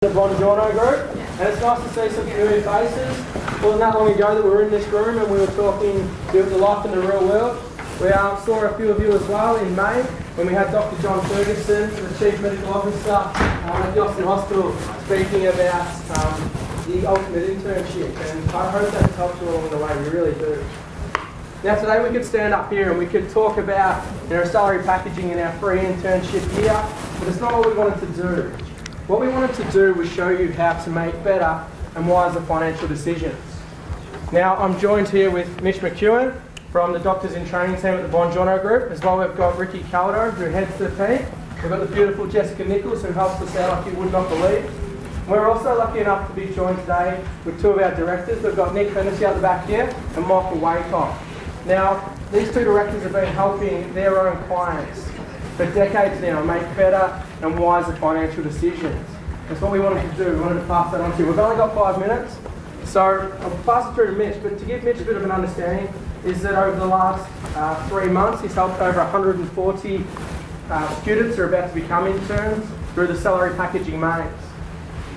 The Bongiorno group, and it's nice to see some familiar faces. It wasn't that long ago that we were in this room and we were talking about the life in the real world. We saw a few of you as well in May when we had Dr. John Ferguson, the Chief Medical Officer at the Austin Hospital, speaking about the ultimate internship, and I hope that's helped you along the way, we really do. Now today we could stand up here and we could talk about salary packaging in our free internship year, but it's not all we wanted to do. What we wanted to do was show you how to make better and wiser financial decisions. Now I'm joined here with Mitch McEwen from the Doctors in Training team at the Bongiorno group. As well, we've got Ricky Caldo, who heads the team. We've got the beautiful Jessica Nichols, who helps us out like you would not believe. We're also lucky enough to be joined today with two of our directors. We've got Nick Fennessy out the back here and Michael Waycott. Now, these two directors have been helping their own clients for decades now make better and wiser financial decisions. That's what we wanted to do. We wanted to pass that on to you. We've only got 5 minutes, so I'll pass it through to Mitch. But to give Mitch a bit of an understanding, is that over the last 3 months, he's helped over 140 students who are about to become interns through the salary packaging maze.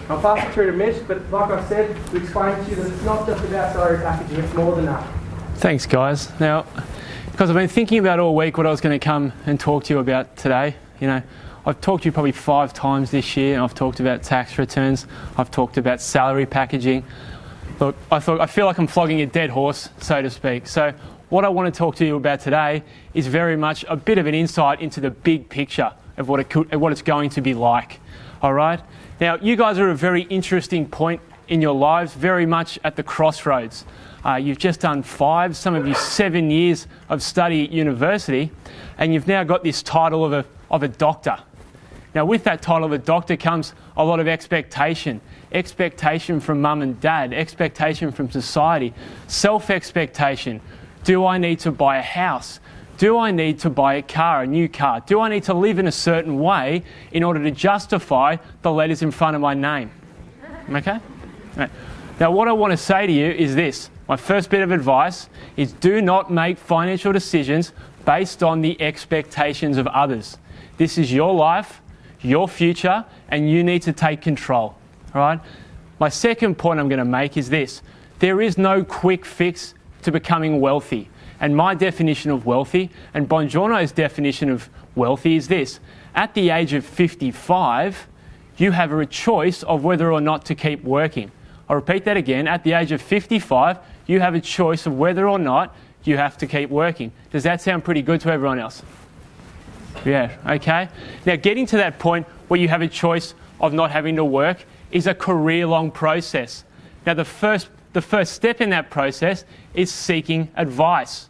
I'll pass it through to Mitch, but like I said, we explained to you that it's not just about salary packaging, it's more than that. Thanks, guys. Now, because I've been thinking about all week what I was going to come and talk to you about today, I've talked to you probably 5 times this year, and I've talked about tax returns, I've talked about salary packaging. Look, I feel like I'm flogging a dead horse, so to speak. So what I want to talk to you about today is very much a bit of an insight into the big picture of what it's going to be like. All right? Now, you guys are at a very interesting point in your lives, very much at the crossroads. You've just done 5, some of you 7 years of study at university, and you've now got this title of a doctor. Now, with that title of a doctor comes a lot of expectation. Expectation from mum and dad, expectation from society, self-expectation. Do I need to buy a house? Do I need to buy a car, a new car? Do I need to live in a certain way in order to justify the letters in front of my name? Okay? Right. Now, what I want to say to you is this. My first bit of advice is do not make financial decisions based on the expectations of others. This is your life, your future, and you need to take control. All right? My second point I'm going to make is this. There is no quick fix to becoming wealthy. And my definition of wealthy, and Bongiorno's definition of wealthy, is this. At the age of 55, you have a choice of whether or not to keep working. I'll repeat that again. At the age of 55, you have a choice of whether or not you have to keep working. Does that sound pretty good to everyone else? Yeah, okay. Now, getting to that point where you have a choice of not having to work is a career-long process. Now, the first step in that process is seeking advice.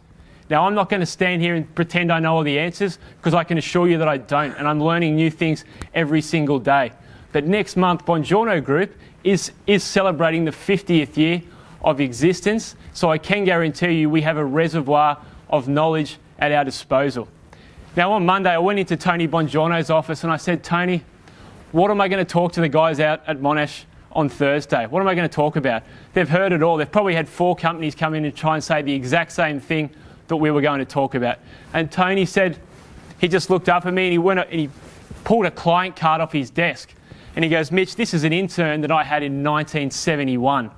Now, I'm not going to stand here and pretend I know all the answers, because I can assure you that I don't, and I'm learning new things every single day. But next month, Bongiorno Group is celebrating the 50th year of existence, so I can guarantee you we have a reservoir of knowledge at our disposal. Now, on Monday, I went into Tony Bongiorno's office and I said, Tony, what am I going to talk to the guys out at Monash on Thursday? What am I going to talk about? They've heard it all. They've probably had 4 companies come in and try and say the exact same thing that we were going to talk about. And Tony said, he just looked up at me and he went and he pulled a client card off his desk. And he goes, Mitch, this is an intern that I had in 1971.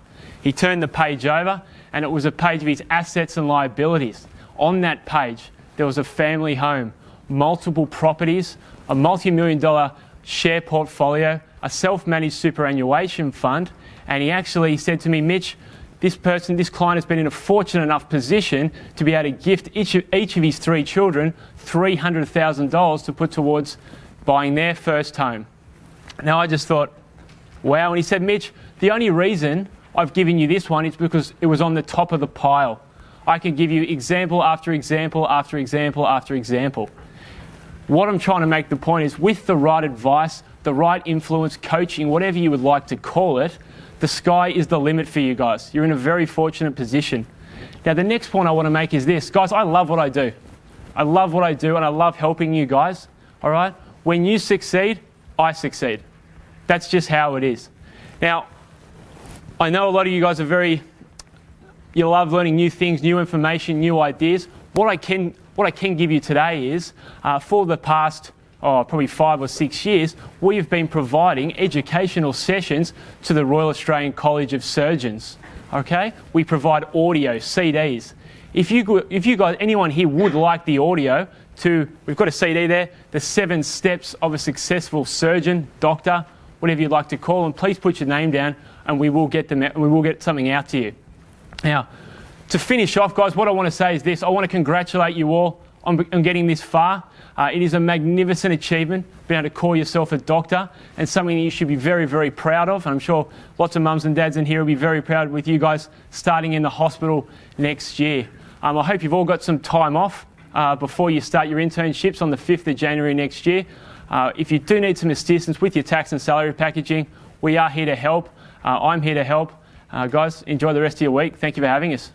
He turned the page over and it was a page of his assets and liabilities. On that page, there was a family home, multiple properties, a multi-million-dollar share portfolio, a self-managed superannuation fund, and he actually said to me, Mitch, this client has been in a fortunate enough position to be able to gift each of his 3 children $300,000 to put towards buying their first home. Now, I just thought, wow. And he said, Mitch, the only reason I've given you this one is because it was on the top of the pile. I can give you example after example after example after example. What I'm trying to make the point is, with the right advice, the right influence, coaching, whatever you would like to call it, the sky is the limit for you guys. You're in a very fortunate position. Now, the next point I want to make is this. Guys, I love what I do. I love what I do and I love helping you guys. All right? When you succeed, I succeed. That's just how it is. Now, I know a lot of you guys you love learning new things, new information, new ideas. What I can give you today is, for the past probably 5 or 6 years, we've been providing educational sessions to the Royal Australian College of Surgeons. Okay? We provide audio, CDs. If you guys, anyone here would like the audio we've got a CD there, the 7 steps of a successful surgeon, doctor, whatever you'd like to call them, please put your name down and we will get something out to you. Now, to finish off, guys, what I want to say is this. I want to congratulate you all on getting this far. It is a magnificent achievement, being able to call yourself a doctor, and something that you should be very, very proud of. And I'm sure lots of mums and dads in here will be very proud with you guys starting in the hospital next year. I hope you've all got some time off before you start your internships on the 5th of January next year. If you do need some assistance with your tax and salary packaging, we are here to help. I'm here to help. Guys, enjoy the rest of your week. Thank you for having us.